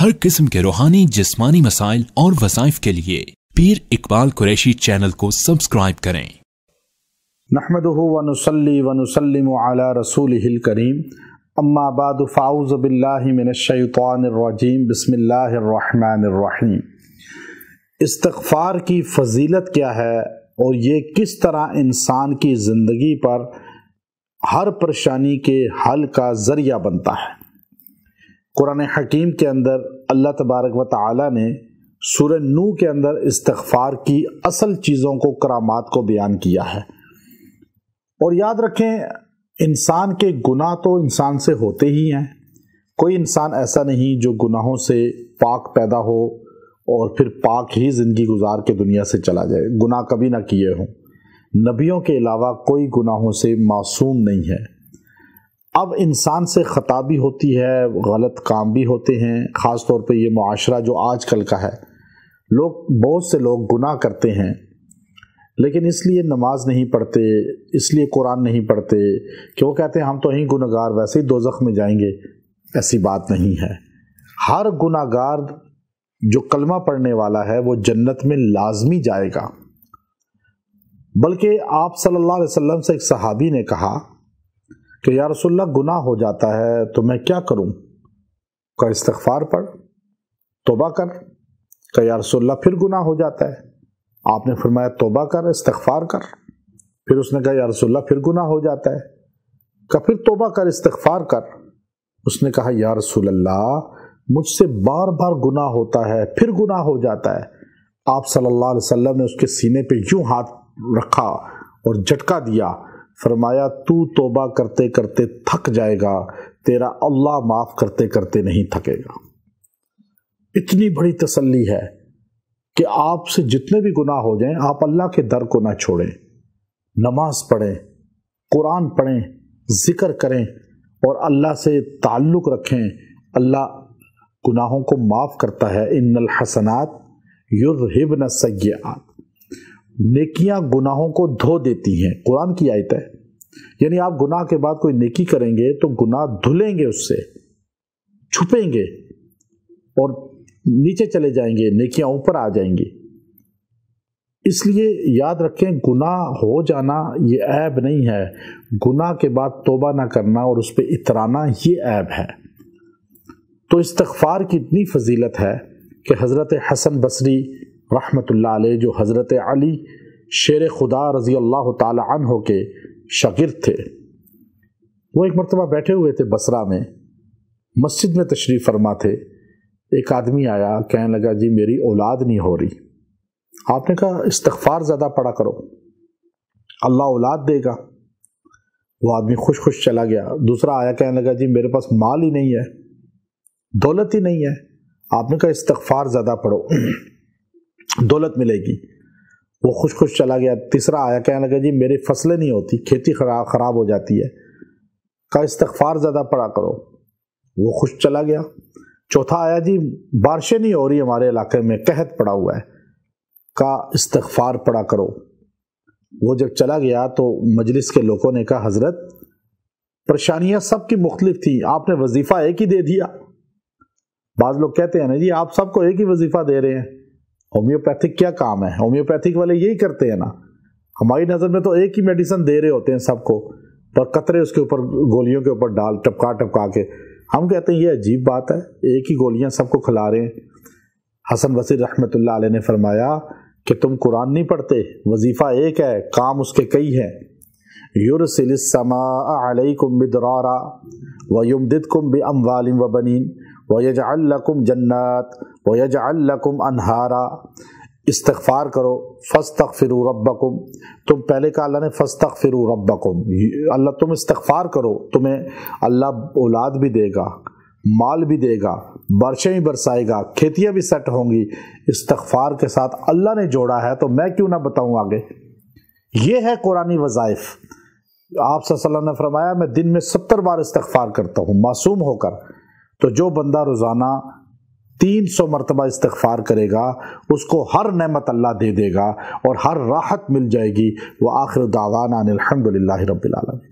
हर किस्म के रूहानी जिस्मानी मसाइल और वज़ाइफ के लिए पीर इकबाल कुरैशी चैनल को सब्सक्राइब करें। नहमदुहु व नुसल्ली व नुसल्लिमु अला रसूलिहिल करीम, अम्मा बादु फ़ाऊज़ु बिल्लाहि मिनश शैतानिर रजीम, बिस्मिल्लाहिर रहमानिर रहीम। इस्तिग़फ़ार की फ़जीलत क्या है और ये किस तरह इंसान की ज़िंदगी पर हर परेशानी के हल का ज़रिया बनता है। कुरान हकीम के अंदर अल्लाह तबारक व तआला ने सूरह नूह के अंदर इस्तिग़फ़ार की असल चीज़ों को, करामात को बयान किया है। और याद रखें, इंसान के गुनाह तो इंसान से होते ही हैं। कोई इंसान ऐसा नहीं जो गुनाहों से पाक पैदा हो और फिर पाक ही ज़िंदगी गुजार के दुनिया से चला जाए, गुनाह कभी ना किए हों। नबियों के अलावा कोई गुनाहों से मासूम नहीं है। अब इंसान से ख़ता भी होती है, गलत काम भी होते हैं। ख़ास तौर पे ये मुआशरा जो आजकल का है, बहुत से लोग गुनाह करते हैं लेकिन इसलिए नमाज नहीं पढ़ते, इसलिए कुरान नहीं पढ़ते कि वो कहते हैं हम तो ही गुनहगार, वैसे ही दोज़ख में जाएंगे। ऐसी बात नहीं है। हर गुनहगार जो कलमा पढ़ने वाला है वो जन्नत में लाजमी जाएगा। बल्कि आप सल्लल्लाहु अलैहि वसल्लम से एक सहाबी ने कहा कि या रसूलल्लाह, गुनाह हो जाता है तो मैं क्या करूं? का इस्तिग़फ़ार पढ़, तौबा कर। का या रसूलल्लाह, फिर गुनाह हो जाता है। आपने फरमाया तौबा कर, इस्तिग़फ़ार कर। फिर उसने कहा या रसूलल्लाह, फिर गुनाह हो जाता है। का फिर तौबा कर, इस्तिग़फ़ार कर। उसने कहा या रसूलल्लाह, मुझसे बार बार गुनाह होता है, फिर गुनाह हो जाता है। आप सल्लल्लाहु अलैहि वसल्लम ने उसके सीने पे यूं हाथ रखा और झटका दिया। फरमाया तू तौबा करते करते थक जाएगा, तेरा अल्लाह माफ करते करते नहीं थकेगा। इतनी बड़ी तसल्ली है कि आपसे जितने भी गुनाह हो जाएं, आप अल्लाह के दर को ना छोड़ें। नमाज पढ़ें, कुरान पढ़ें, जिक्र करें और अल्लाह से ताल्लुक़ रखें। अल्लाह गुनाहों को माफ़ करता है। इन्नल हसनात युज़हिबन सय्यआत, नेकियां गुनाहों को धो देती हैं। कुरान की आयत है। यानी आप गुनाह के बाद कोई नेकी करेंगे तो गुनाह धुलेंगे, उससे छुपेंगे और नीचे चले जाएंगे, नेकियां ऊपर आ जाएंगी। इसलिए याद रखें, गुनाह हो जाना ये ऐब नहीं है। गुनाह के बाद तौबा ना करना और उस पर इतराना ये ऐब है। तो इस्तिग़फ़ार की इतनी फजीलत है कि हज़रत हसन बसरी रहमतुल्लाह अलैह, जो हज़रत अली शेर खुदा रज़ी अल्लाह ताला अन्हो के शागिर्द थे, वो एक मरतबा बैठे हुए थे बसरा में, मस्जिद में तशरीफ़ फरमा थे। एक आदमी आया, कहने लगा जी मेरी औलाद नहीं हो रही। आपने कहा इस्तिग़फ़ार ज़्यादा पढ़ा करो, अल्लाह औलाद देगा। वो आदमी खुश खुश चला गया। दूसरा आया, कहने लगा जी मेरे पास माल ही नहीं है, दौलत ही नहीं है। आपने कहा इस्तिग़फ़ार ज़्यादा पढ़ो, दौलत मिलेगी। वो खुश खुश चला गया। तीसरा आया, कहने लगा जी मेरी फसलें नहीं होती, खेती खराब हो जाती है। कहा इस्तिग़फ़ार ज़्यादा पढ़ा करो। वो खुश चला गया। चौथा आया, जी बारिशें नहीं हो रही हमारे इलाके में, कहत पड़ा हुआ है। कहा इस्तिग़फ़ार पढ़ा करो। वो जब चला गया तो मजलिस के लोगों ने कहा हज़रत, परेशानियां सबकी मुख्तलिफ थी, आपने वजीफ़ा एक ही दे दिया। बाज़ लोग कहते हैं ना जी आप सबको एक ही वजीफ़ा दे रहे हैं, होम्योपैथिक क्या काम है? होम्योपैथिक वाले यही करते हैं ना। हमारी नज़र में तो एक ही मेडिसिन दे रहे होते हैं सबको, पर कतरे उसके ऊपर, गोलियों के ऊपर डाल टपका टपका के। हम कहते हैं ये अजीब बात है, एक ही गोलियां सबको खिला रहे हैं। हसन बसरी रहमतुल्लाह अलैह ने फरमाया कि तुम कुरान नहीं पढ़ते, वजीफ़ा एक है, काम उसके कई हैं। युरसिलिस समाअ अलैकुम मिदरारा व युमदिदकुम बिअमवालिन व बनीन व यजअल लकुम जन्नात व यजअल लकुम अनहारा। इस्तिग़फ़ार करो, फस्तग़फिरू रब्बकुम। तुम पहले कहा अल्लाह ने फस्तग़फिरू रब्बकुम, अल्लाह तुम इस्तिग़फ़ार करो, तुम्हें अल्लाह औलाद भी देगा, माल भी देगा, बारिशें भी बरसाएगा, खेतियाँ भी सेट होंगी। इस्तिग़फ़ार के साथ अल्लाह ने जोड़ा है तो मैं क्यों ना बताऊँ आगे। ये है कुरानी वज़ाइफ। आप सल्लल्लाहु अलैहि वसल्लम ने फरमाया मैं दिन में 70 बार इस्तिग़फ़ार करता हूँ मासूम होकर। तो जो बंदा रोज़ाना 300 मरतबा इस्तिग़फ़ार करेगा उसको हर नेमत अल्लाह दे देगा और हर राहत मिल जाएगी। व आखिर दावाना अनिल हम्दुलिल्लाहि रब्बिल आलमीन।